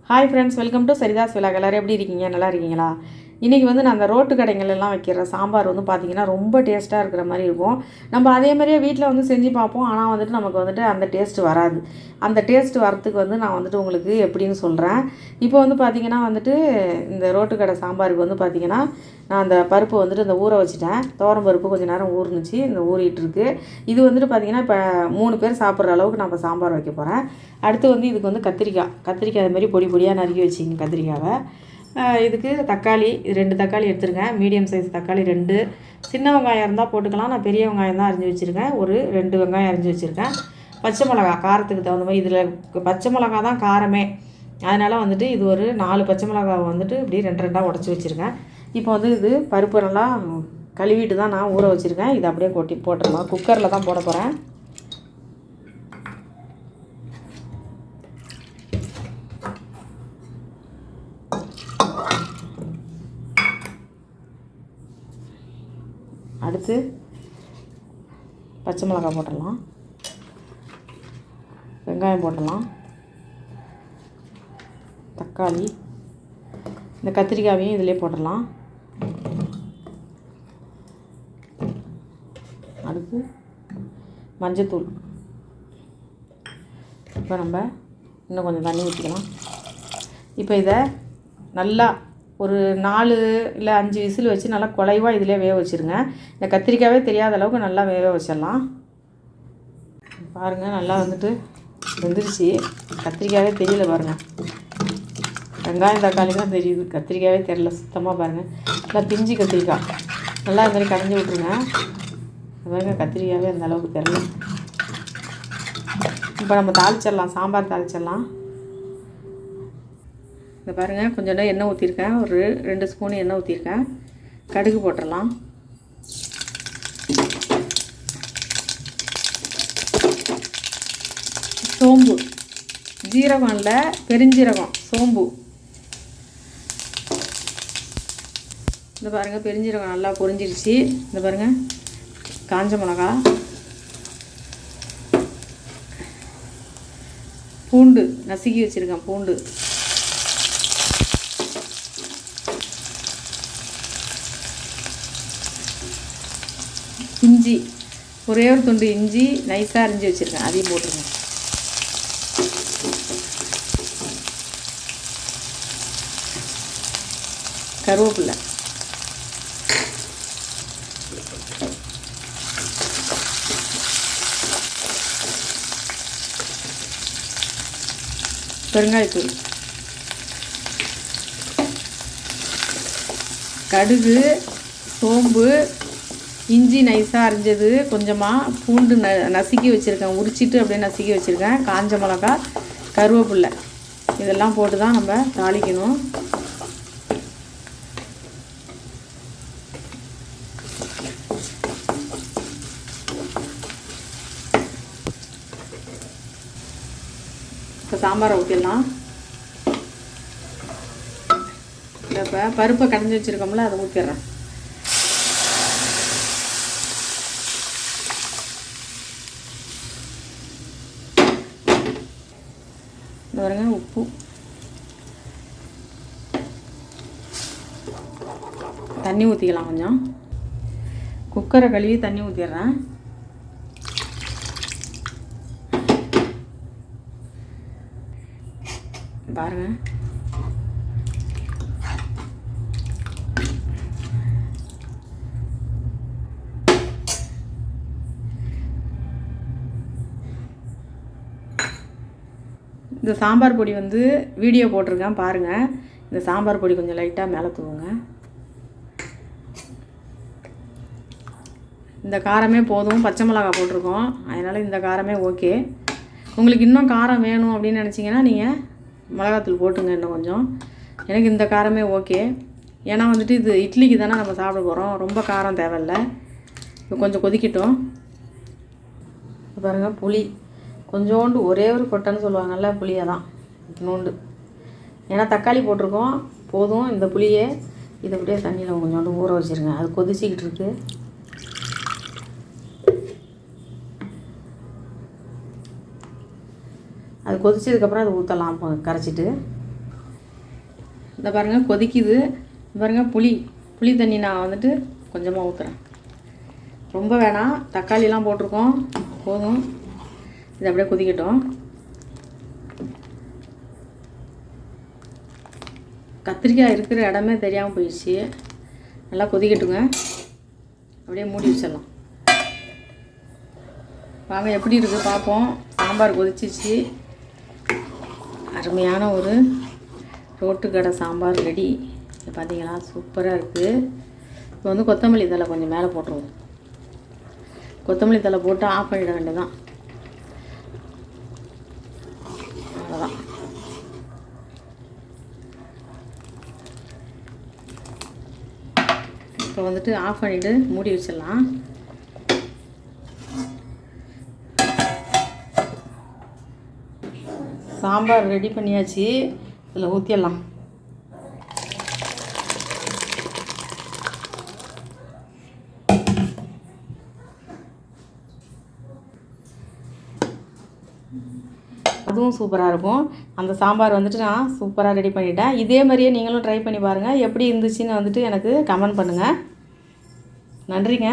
Hi friends, welcome to Saritha's vlog. எல்லோரும் எப்படி இருக்கீங்க? நல்லா இருக்கீங்களா? இன்றைக்கி வந்து நான் அந்த ரோட்டு கடைங்களெல்லாம் வைக்கிற சாம்பார் வந்து பார்த்திங்கன்னா ரொம்ப டேஸ்ட்டாக இருக்கிற மாதிரி இருக்கும். நம்ம அதே மாதிரியே வீட்டில் வந்து செஞ்சு பார்ப்போம். ஆனால் வந்துட்டு நமக்கு வந்துட்டு அந்த டேஸ்ட்டு வராது. அந்த டேஸ்ட்டு வரத்துக்கு வந்து நான் வந்துட்டு உங்களுக்கு எப்படின்னு சொல்கிறேன். இப்போ வந்து பார்த்திங்கன்னா வந்துட்டு இந்த ரோட்டு கடை சாம்பாருக்கு வந்து பார்த்திங்கன்னா நான் அந்த பருப்பு வந்துட்டு இந்த ஊற வச்சுட்டேன். துவரம் பருப்பு கொஞ்சம் நேரம் ஊறுனுச்சு, இந்த ஊறிட்டுருக்கு. இது வந்துட்டு பார்த்திங்கன்னா இப்போ 3 பேர் சாப்பிட்ற அளவுக்கு நான் இப்போ சாம்பார் வைக்க போகிறேன். அடுத்து வந்து இதுக்கு வந்து கத்திரிக்காய் அதுமாரி பொடி பொடியாக நறுக்கி வச்சுக்கிங்க கத்திரிக்காவை. இதுக்கு தக்காளி 2 தக்காளி எடுத்துருங்க. மீடியம் சைஸ் தக்காளி 2. சின்ன வெங்காயம் இருந்தால் போட்டுக்கலாம். நான் பெரிய வெங்காயம் தான் அரிஞ்சு வச்சுருக்கேன். ஒரு 2 வெங்காயம் அரிஞ்சு வச்சுருக்கேன். பச்சை மிளகா காரத்துக்கு தகுந்த மாதிரி, இதில் பச்சை மிளகா தான் காரமே. அதனால் வந்துட்டு இது ஒரு 4 பச்சை மிளகாவை வந்துட்டு இப்படி 2 உடச்சி வச்சுருக்கேன். இப்போ வந்து இது பருப்பு நல்லா கழுவிட்டு தான் நான் ஊற வச்சுருக்கேன். இதை அப்படியே போட்டுடலாம். குக்கரில் தான் போட போகிறேன். அடுத்து பச்சை மிளகாய் போட்டுடலாம், வெங்காயம் போட்டுடலாம், தக்காளி, இந்த கத்திரிக்காயையும் இதிலே போட்டுடலாம். அடுத்து மஞ்சத்தூள். இப்போ நம்ம இன்னும் கொஞ்சம் தண்ணி ஊற்றிக்கலாம். இப்போ இதை நல்லா ஒரு 4 இல்லை 5 விசில் வச்சு நல்லா குலைவாக இதிலே வேக வச்சுருங்க. இந்த கத்திரிக்காவே தெரியாத அளவுக்கு நல்லா வேக வச்சிடலாம். பாருங்கள், நல்லா வந்துட்டு வெந்துருச்சு. கத்திரிக்காவே தெரியல பாருங்கள். வெங்காயம் தக்காளி தான் தெரியுது, கத்திரிக்காவே தெரியல சுத்தமாக. பாருங்கள், நல்லா பிஞ்சு கத்திரிக்காய். நல்லா இந்த மாதிரி கரைஞ்சி விட்ருங்க. பாருங்கள், கத்திரிக்காவே அந்த அளவுக்கு தெரியல. இப்போ நம்ம தாளிச்சிடலாம், சாம்பார் தாளிச்சிடலாம். இந்த பாருங்கள், கொஞ்சம் எண்ணெய் ஊற்றிருக்கேன். ஒரு 2 ஸ்பூன் எண்ணெய் ஊற்றிருக்கேன். கடுகு போட்டுடலாம். சோம்பு, ஜீரகம் இல்லை, பெருஞ்சீரகம், சோம்பு. இந்த பாருங்கள், பெருஞ்சீரகம் நல்லா பொரிஞ்சிருச்சு. இந்த பாருங்கள், காஞ்ச மிளகா, பூண்டு நசுக்கி வச்சுருக்கேன், பூண்டு, இஞ்சி, ஒரே ஒரு துண்டு இஞ்சி நைஸாக அரிஞ்சு வச்சுருக்கேன், அதையும் போட்டுருங்க. கருவேப்பிலை, பெருங்காயத்தூள், கடுகு, சோம்பு, இஞ்சி நைஸாக அரிஞ்சது கொஞ்சமாக, பூண்டு நசுக்கி வச்சுருக்கேன், உரிச்சிட்டு அப்படியே நசுக்கி வச்சுருக்கேன், காஞ்ச மிளகா, கருவேப்பில்லை, இதெல்லாம் போட்டு தான் நம்ம தாளிக்கணும். இப்போ சாம்பாரை ஊற்றிடலாம். இப்போ பருப்பை கடைஞ்சி வச்சுருக்கோம்ல, அதை ஊற்றிடுறேன். இந்த பாருங்க, உப்பு, தண்ணி ஊற்றிக்கலாம். கொஞ்சம் குக்கரை கழுவி தண்ணி ஊற்றிடுறேன். பாருங்கள், இந்த சாம்பார் பொடி வந்து வீடியோ போட்டிருக்கேன் பாருங்கள். இந்த சாம்பார் பொடி கொஞ்சம் லைட்டாக மேலே தூவுங்க. இந்த காரமே போதும், பச்சை மிளகாய் போட்டிருக்கோம், அதனால் இந்த காரமே ஓகே. உங்களுக்கு இன்னும் காரம் வேணும் அப்படின்னு நினச்சிங்கன்னா நீங்கள் மிளகாத்தூள் போட்டுங்க இன்னும் கொஞ்சம். எனக்கு இந்த காரமே ஓகே. ஏன்னா வந்துட்டு இது இட்லிக்கு தானே நம்ம சாப்பிட போகிறோம், ரொம்ப காரம் தேவையில்லை. இப்போ கொஞ்சம் கொதிக்கட்டும். பாருங்கள், புளி கொஞ்சோண்டு, ஒரே ஒரு கொட்டைன்னு சொல்லுவாங்கள்ல, புளியை தான் நோண்டு. ஏன்னா தக்காளி போட்டிருக்கோம், போதும் இந்த புளியே. இதை அப்படியே தண்ணியில் கொஞ்சோண்டு ஊற வச்சுருங்க. அது கொதிச்சிக்கிட்டு இருக்குது. அது கொதிச்சதுக்கப்புறம் அதை ஊற்றலாம் கரைச்சிட்டு. இந்த பாருங்கள் கொதிக்குது. பாருங்கள் புளி தண்ணி நான் வந்துட்டு கொஞ்சமாக ஊற்றுறேன். ரொம்ப வேணாம், தக்காளிலாம் போட்டிருக்கோம், போதும். இது அப்படியே கொதிக்கட்டும். கத்திரிக்காய் இருக்கிற இடமே தெரியாமல் போயிடுச்சு. நல்லா கொதிக்கட்டுங்க. அப்படியே மூடி வச்சிடலாம். வாங்க எப்படி இருக்குது பார்ப்போம். சாம்பார் கொதிச்சிச்சு. அருமையான ஒரு ரோட்டுக்கடை சாம்பார் ரெடி. பார்த்தீங்களா, சூப்பராக இருக்குது. இப்போ வந்து கொத்தமல்லி தழை கொஞ்சம் மேலே போட்டுருவோம். கொத்தமல்லி தழை போட்டு ஆஃப் பண்ணிட வேண்டியதான். அவ்வளோதான். இப்போ வந்துட்டு ஆஃப் பண்ணிவிட்டு மூடி வச்சிடலாம். சாம்பார் ரெடி பண்ணியாச்சு. இதில் ஊற்றிடலாம். அதுவும் சூப்பராக இருக்கும். அந்த சாம்பார் வந்துட்டு நான் சூப்பராக ரெடி பண்ணிட்டேன். இதே மாதிரியே நீங்களும் ட்ரை பண்ணி பாருங்கள். எப்படி இருந்துச்சுன்னு வந்துட்டு எனக்கு கமெண்ட் பண்ணுங்கள். நன்றிங்க.